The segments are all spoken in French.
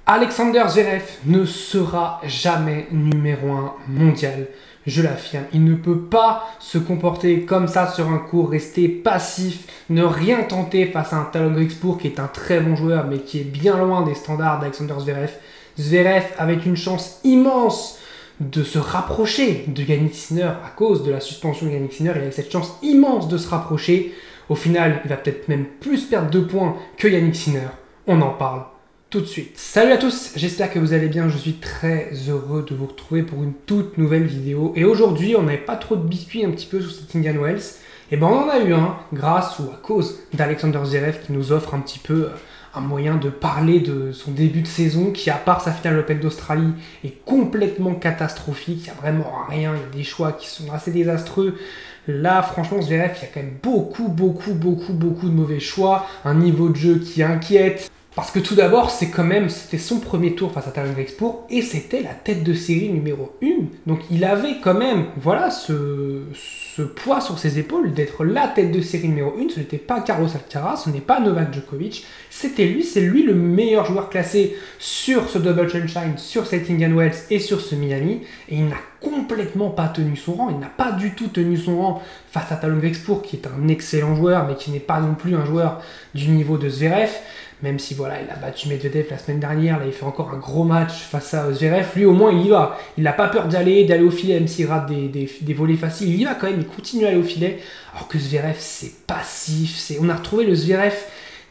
Alexander Zverev ne sera jamais numéro 1 mondial, je l'affirme. Il ne peut pas se comporter comme ça sur un court, rester passif, ne rien tenter face à un Tallon Griekspoor qui est un très bon joueur mais qui est bien loin des standards d'Alexander Zverev. Zverev avec une chance immense de se rapprocher de Jannik Sinner à cause de la suspension de Jannik Sinner. Il a cette chance immense de se rapprocher. Au final, il va peut-être même plus perdre 2 points que Jannik Sinner. On en parle tout de suite. Salut à tous, j'espère que vous allez bien. Je suis très heureux de vous retrouver pour une toute nouvelle vidéo. Et aujourd'hui, on n'avait pas trop de biscuits un petit peu sur cet Indian Wells. Et ben on en a eu un grâce ou à cause d'Alexander Zverev qui nous offre un petit peu un moyen de parler de son début de saison qui, à part sa finale Open d'Australie, est complètement catastrophique. Il n'y a vraiment rien, il y a des choix qui sont assez désastreux. Là, franchement, Zverev, il y a quand même beaucoup de mauvais choix, un niveau de jeu qui inquiète. Parce que tout d'abord, c'était son premier tour face à Tallon Griekspoor et c'était la tête de série numéro 1. Donc il avait quand même, voilà, ce poids sur ses épaules d'être la tête de série numéro 1. Ce n'était pas Carlos Alcaraz, ce n'est pas Novak Djokovic, c'était lui, c'est lui le meilleur joueur classé sur ce Double Sunshine, sur cet Indian Wells et sur ce Miami. Et il n'a complètement pas tenu son rang, il n'a pas du tout tenu son rang face à Tallon Griekspoor qui est un excellent joueur mais qui n'est pas non plus un joueur du niveau de Zverev. Même si voilà, il a battu Medvedev la semaine dernière, là il fait encore un gros match face à Zverev, lui au moins il y va. Il n'a pas peur d'aller au filet, même s'il rate des volets faciles, il y va quand même, il continue à aller au filet. Alors que Zverev c'est passif, on a retrouvé le Zverev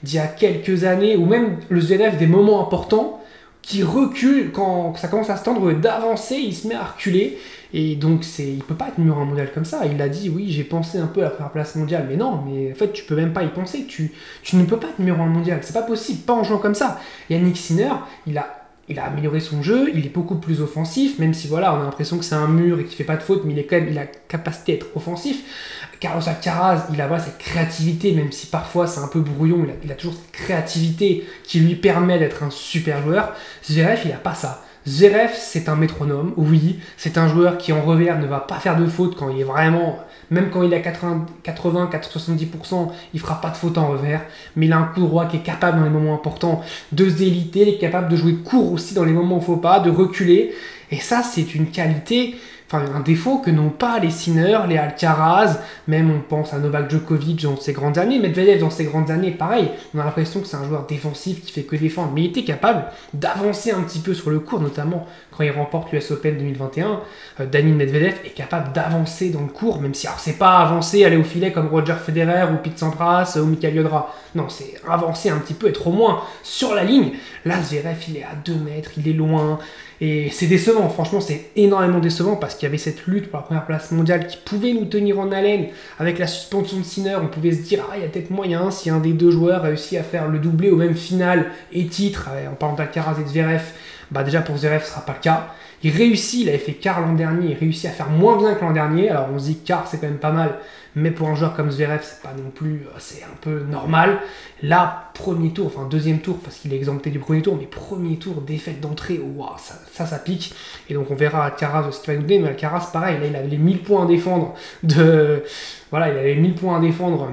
d'il y a quelques années, ou même le Zverev des moments importants, qui recule quand ça commence à se tendre, d'avancer, il se met à reculer. Et donc, il ne peut pas être numéro 1 mondial comme ça. Il a dit, oui, j'ai pensé un peu à la première place mondiale. Mais non, mais en fait, tu peux même pas y penser. Tu ne peux pas être numéro 1 mondial. C'est pas possible, pas en jouant comme ça. Jannik Sinner, il a amélioré son jeu, il est beaucoup plus offensif, même si voilà, on a l'impression que c'est un mur et qu'il fait pas de faute, mais il a la capacité d'être offensif. Carlos Alcaraz, il a cette créativité, même si parfois c'est un peu brouillon, il a toujours cette créativité qui lui permet d'être un super joueur. Zverev, il n'a pas ça. Zverev, c'est un métronome, oui, c'est un joueur qui en revers ne va pas faire de faute quand il est vraiment, même quand il est à 80-70%, il fera pas de faute en revers, mais il a un coup droit qui est capable dans les moments importants de se déliter, il est capable de jouer court aussi dans les moments où il ne faut pas, de reculer, et ça c'est une qualité, enfin un défaut que n'ont pas les Sinner, les Alcaraz, même on pense à Novak Djokovic dans ses grandes années, Medvedev dans ses grandes années, pareil, on a l'impression que c'est un joueur défensif qui fait que défendre, mais il était capable d'avancer un petit peu sur le court, notamment quand il remporte l'US Open 2021, Daniil Medvedev est capable d'avancer dans le court, même si alors c'est pas avancer, aller au filet comme Roger Federer ou Pete Sampras ou Mikael Yodra, non, c'est avancer un petit peu, être au moins sur la ligne. Là, Zverev, il est à 2 mètres, il est loin, et c'est décevant, franchement, c'est énormément décevant parce qu'il y avait cette lutte pour la première place mondiale qui pouvait nous tenir en haleine. Avec la suspension de Sinner, on pouvait se dire, il y a peut-être moyen si un des deux joueurs réussit à faire le doublé ou même finale et titre, en parlant d'Alcaraz et de Zverev, déjà pour Zverev, ce ne sera pas le cas. Il réussit, il avait fait quart l'an dernier, il réussit à faire moins bien que l'an dernier. Alors on se dit que quart c'est quand même pas mal, mais pour un joueur comme Zverev, c'est pas non plus, c'est un peu normal. Là, premier tour, enfin deuxième tour, parce qu'il est exempté du premier tour, mais premier tour, défaite d'entrée, wow, ça pique. Et donc on verra Alcaraz ce qu'il va nous donner, mais Alcaraz, pareil, là il avait les 1000 points à défendre voilà, il avait 1000 points à défendre.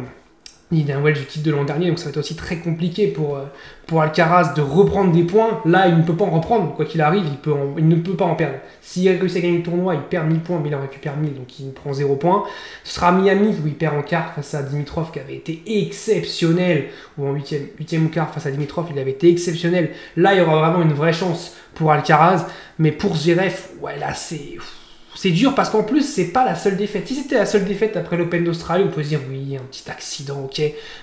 Il est un Welsh du titre de l'an dernier, donc ça va être aussi très compliqué pour Alcaraz de reprendre des points. Là, il ne peut pas en reprendre, quoi qu'il arrive, il ne peut pas en perdre. S'il réussit à gagner le tournoi, il perd 1000 points, mais il en récupère 1000, donc il prend 0 points. Ce sera Miami où il perd en quart face à Dimitrov, qui avait été exceptionnel, ou en huitième ou quart face à Dimitrov, il avait été exceptionnel. Là, il y aura vraiment une vraie chance pour Alcaraz, mais pour Zverev, ouais, là, c'est dur parce qu'en plus, c'est pas la seule défaite. Si c'était la seule défaite après l'Open d'Australie, on peut se dire oui, un petit accident, ok.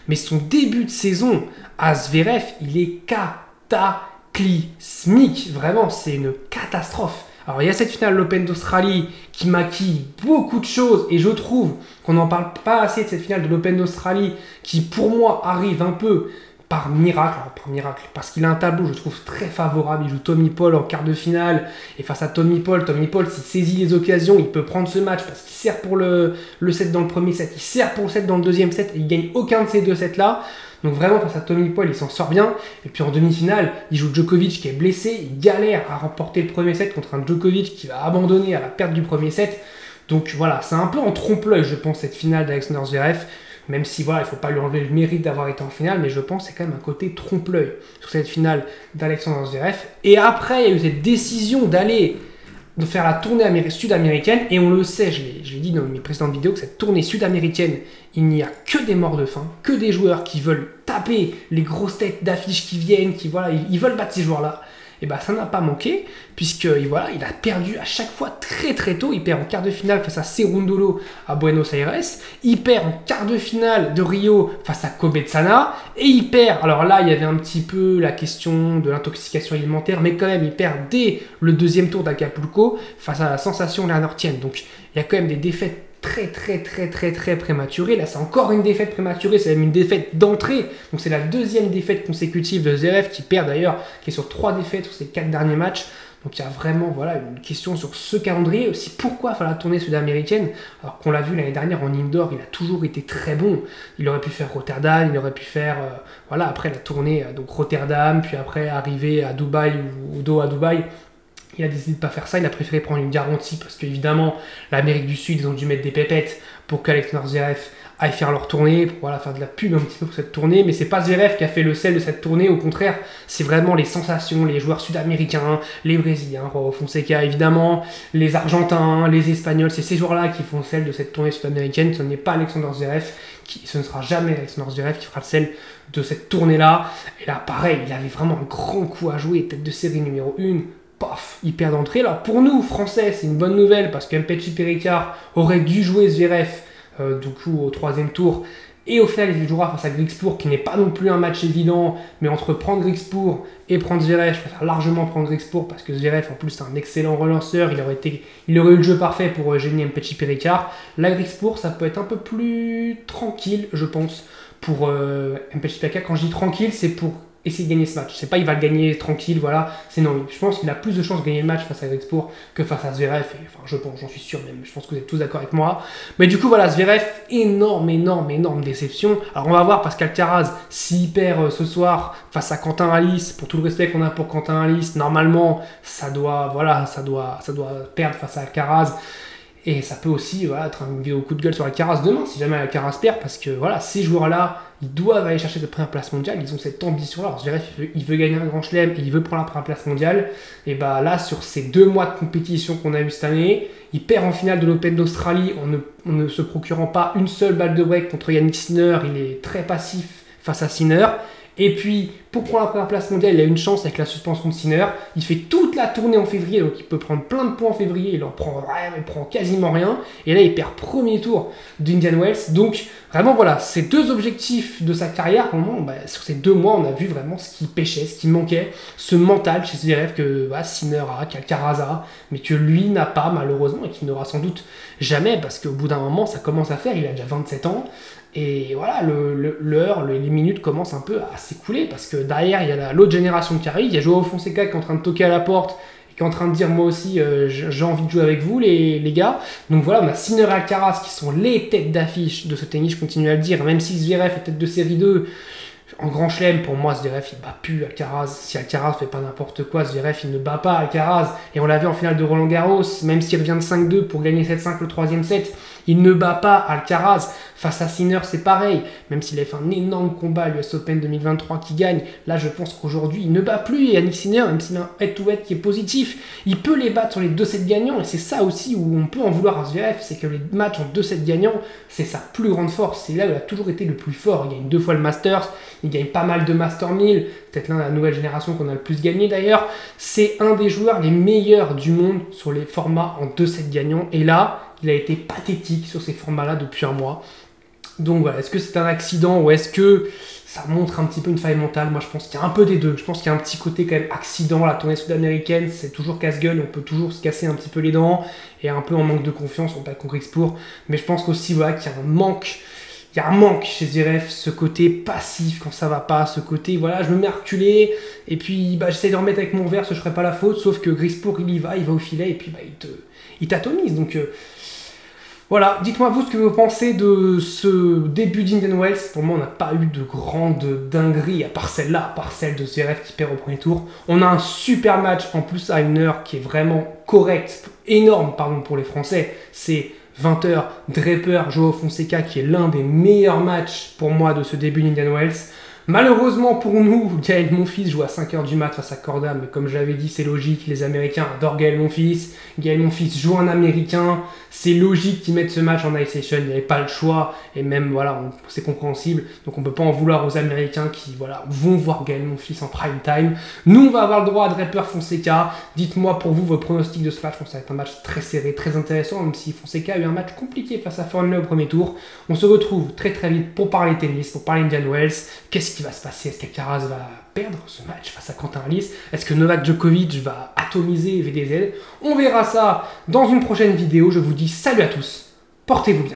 Mais son début de saison à Zverev, il est cataclysmique. Vraiment, c'est une catastrophe. Alors, il y a cette finale de l'Open d'Australie qui maquille beaucoup de choses et je trouve qu'on n'en parle pas assez de cette finale de l'Open d'Australie qui, pour moi, arrive un peu par miracle, parce qu'il a un tableau, je trouve, très favorable. Il joue Tommy Paul en quart de finale, et face à Tommy Paul, s'il saisit les occasions, il peut prendre ce match, parce qu'il sert pour le set dans le premier set, il sert pour le set dans le deuxième set, et il gagne aucun de ces deux sets-là. Donc vraiment, face à Tommy Paul, il s'en sort bien. Et puis en demi-finale, il joue Djokovic qui est blessé, il galère à remporter le premier set contre un Djokovic qui va abandonner à la perte du premier set. Donc voilà, c'est un peu en trompe-l'œil, je pense, cette finale d'Alexander Zverev. même si voilà, il ne faut pas lui enlever le mérite d'avoir été en finale, mais je pense que c'est quand même un côté trompe-l'œil sur cette finale d'Alexander Zverev. Et après, il y a eu cette décision de faire la tournée sud-américaine, et on le sait, je l'ai dit dans mes précédentes vidéos, que cette tournée sud-américaine, il n'y a que des morts de faim, que des joueurs qui veulent taper les grosses têtes d'affiches qui viennent, ils veulent battre ces joueurs-là. Et bah ça n'a pas manqué, puisque voilà, il a perdu à chaque fois très très tôt. Il perd en quart de finale face à Cerundolo à Buenos Aires, il perd en quart de finale de Rio face à Kobe Tsana, et il perd, alors là il y avait un petit peu la question de l'intoxication alimentaire, mais quand même il perd dès le deuxième tour d'Acapulco face à la sensation Leonard Tien. Donc il y a quand même des défaites très prématuré. Là, c'est encore une défaite prématurée, c'est même une défaite d'entrée. Donc, c'est la deuxième défaite consécutive de Zverev qui perd d'ailleurs, qui est sur 3 défaites sur ses 4 derniers matchs. Donc, il y a vraiment une question sur ce calendrier. Aussi, pourquoi faire la tournée sud-américaine alors qu'on l'a vu l'année dernière en indoor, il a toujours été très bon. Il aurait pu faire Rotterdam, il aurait pu faire après la tournée, donc Rotterdam, puis après arriver à Dubaï ou Doha à Dubaï. Il a décidé de ne pas faire ça, il a préféré prendre une garantie parce qu'évidemment, l'Amérique du Sud, ils ont dû mettre des pépettes pour qu'Alexander Zverev aille faire leur tournée, pour faire de la pub un petit peu pour cette tournée. Mais c'est pas Zverev qui a fait le sel de cette tournée, au contraire, c'est vraiment les sensations, les joueurs sud-américains, les Brésiliens, Joao Fonseca évidemment, les Argentins, les Espagnols, c'est ces joueurs-là qui font le sel de cette tournée sud-américaine. Ce n'est pas Alexander Zverev, ce ne sera jamais Alexander Zverev qui fera le sel de cette tournée-là. Et là, pareil, il avait vraiment un grand coup à jouer, tête de série numéro 1. Paf, il perd d'entrée. Alors pour nous, Français, c'est une bonne nouvelle parce que Mpetshi Pericard aurait dû jouer Zverev du coup au 3e tour. Et au final, il jouera face à Griekspoor, qui n'est pas non plus un match évident. Mais entre prendre Griekspoor et prendre Zverev, je préfère largement prendre Griekspoor parce que Zverev, en plus, c'est un excellent relanceur. Il aurait eu le jeu parfait pour gêner Mpetshi Pericard. Là, Griekspoor, ça peut être un peu plus tranquille, je pense, pour Mpetshi Pericard. Quand je dis tranquille, c'est pour essayer de gagner ce match. C'est pas il va le gagner tranquille, voilà. C'est non. Je pense qu'il a plus de chances de gagner le match face à Griekspoor que face à Zverev. Et, enfin, je pense, j'en suis sûr même. Je pense que vous êtes tous d'accord avec moi. Mais du coup, voilà, Zverev, énorme déception. Alors, on va voir parce qu'Alcaraz, s'il perd ce soir face à Quentin Halys, pour tout le respect qu'on a pour Quentin Halys, normalement, ça doit perdre face à Alcaraz. Et ça peut aussi être une vidéo coup de gueule sur Alcaraz demain, si jamais Alcaraz perd, parce que ces joueurs-là, ils doivent aller chercher cette première place mondiale, ils ont cette ambition-là. Alors Zverev, il veut gagner un grand chelem et il veut prendre la première place mondiale. Et là, sur ces 2 mois de compétition qu'on a eu cette année, il perd en finale de l'Open d'Australie en ne se procurant pas une seule balle de break contre Yannick Sinner. Il est très passif face à Sinner. Et puis, pour prendre la première place mondiale, il a une chance avec la suspension de Sinner. Il fait toute la tournée en février, donc il peut prendre plein de points en février. Il prend quasiment rien. Et là, il perd premier tour d'Indian Wells. Donc, vraiment, ces 2 objectifs de sa carrière, pour le moment, sur ces 2 mois, on a vu vraiment ce qui pêchait, ce qui manquait, ce mental chez Zverev que Sinner a, qu'Alcaraz a, mais que lui n'a pas, malheureusement, et qu'il n'aura sans doute jamais, parce qu'au bout d'un moment, ça commence à faire. Il a déjà 27 ans. Et voilà, les minutes commencent un peu à s'écouler parce que derrière, il y a l'autre génération qui arrive. Il y a Joao Fonseca qui est en train de toquer à la porte et qui est en train de dire moi aussi, j'ai envie de jouer avec vous, les gars. Donc voilà, on a Sinner et Alcaraz qui sont les têtes d'affiche de ce tennis, je continue à le dire. Même si Zverev est tête de série 2, en grand chelem, pour moi, Zverev, il bat plus Alcaraz. Si Alcaraz fait pas n'importe quoi, Zverev, il ne bat pas Alcaraz. Et on l'a vu en finale de Roland Garros, même s'il revient de 5-2 pour gagner 7-5 le 3e set, il ne bat pas Alcaraz. Face à Sinner, c'est pareil. Même s'il a fait un énorme combat à l'US Open 2023 qui gagne, là, je pense qu'aujourd'hui, il ne bat plus Yannick Sinner, même s'il a un head-to-head qui est positif. Il peut les battre sur les 2 sets gagnants, et c'est ça aussi où on peut en vouloir à Zverev, c'est que les matchs en 2 sets gagnants, c'est sa plus grande force. C'est là où il a toujours été le plus fort. Il gagne 2 fois le Masters, il gagne pas mal de Master 1000, peut-être l'un de la nouvelle génération qu'on a le plus gagné d'ailleurs. C'est un des joueurs les meilleurs du monde sur les formats en 2 sets gagnants, et là, il a été pathétique sur ces formats-là depuis un mois. Donc voilà, est-ce que c'est un accident ou est-ce que ça montre un petit peu une faille mentale? Moi, je pense qu'il y a un peu des deux. Je pense qu'il y a un petit côté quand même accident. La tournée sud-américaine, c'est toujours casse-gueule. On peut toujours se casser un petit peu les dents et un peu en manque de confiance. On parle contre Griekspoor. Mais je pense qu'aussi qu'il y a un manque. Il y a un manque chez Zverev, ce côté passif quand ça va pas, ce côté, je me mets à reculer, et puis j'essaie de remettre avec mon verre, je ferai pas la faute, sauf que Griekspoor, il va au filet, et puis il t'atomise. Donc voilà, dites-moi vous ce que vous pensez de ce début d'Indian Wells. Pour moi, on n'a pas eu de grande dinguerie, à part celle de Zverev qui perd au premier tour. On a un super match, en plus à une heure qui est vraiment correct, énorme, pour les Français. C'est 20h, Draper, Joao Fonseca, qui est l'un des meilleurs matchs pour moi de ce début d'Indian Wells. Malheureusement pour nous, Gaël Monfils joue à 5h du mat face à Corda, mais comme j'avais dit, c'est logique, les Américains adorent Gaël Monfils. Gaël Monfils joue un Américain, c'est logique qu'ils mettent ce match en ice session, il n'y avait pas le choix, et même voilà, c'est compréhensible, donc on ne peut pas en vouloir aux Américains qui voilà, vont voir Gaël Monfils en prime time. Nous, on va avoir le droit à Draper Fonseca. Dites-moi pour vous vos pronostics de ce match. Je pense que ça va être un match très serré, très intéressant, même si Fonseca a eu un match compliqué face à Thornley au premier tour. On se retrouve très très vite pour parler tennis, pour parler Indian Wells. Qu'est-ce qui va se passer? Est-ce qu'Alcaraz va perdre ce match face à Quentin Halys? Est-ce que Novak Djokovic va atomiser VDZ? On verra ça dans une prochaine vidéo. Je vous dis salut à tous, portez-vous bien.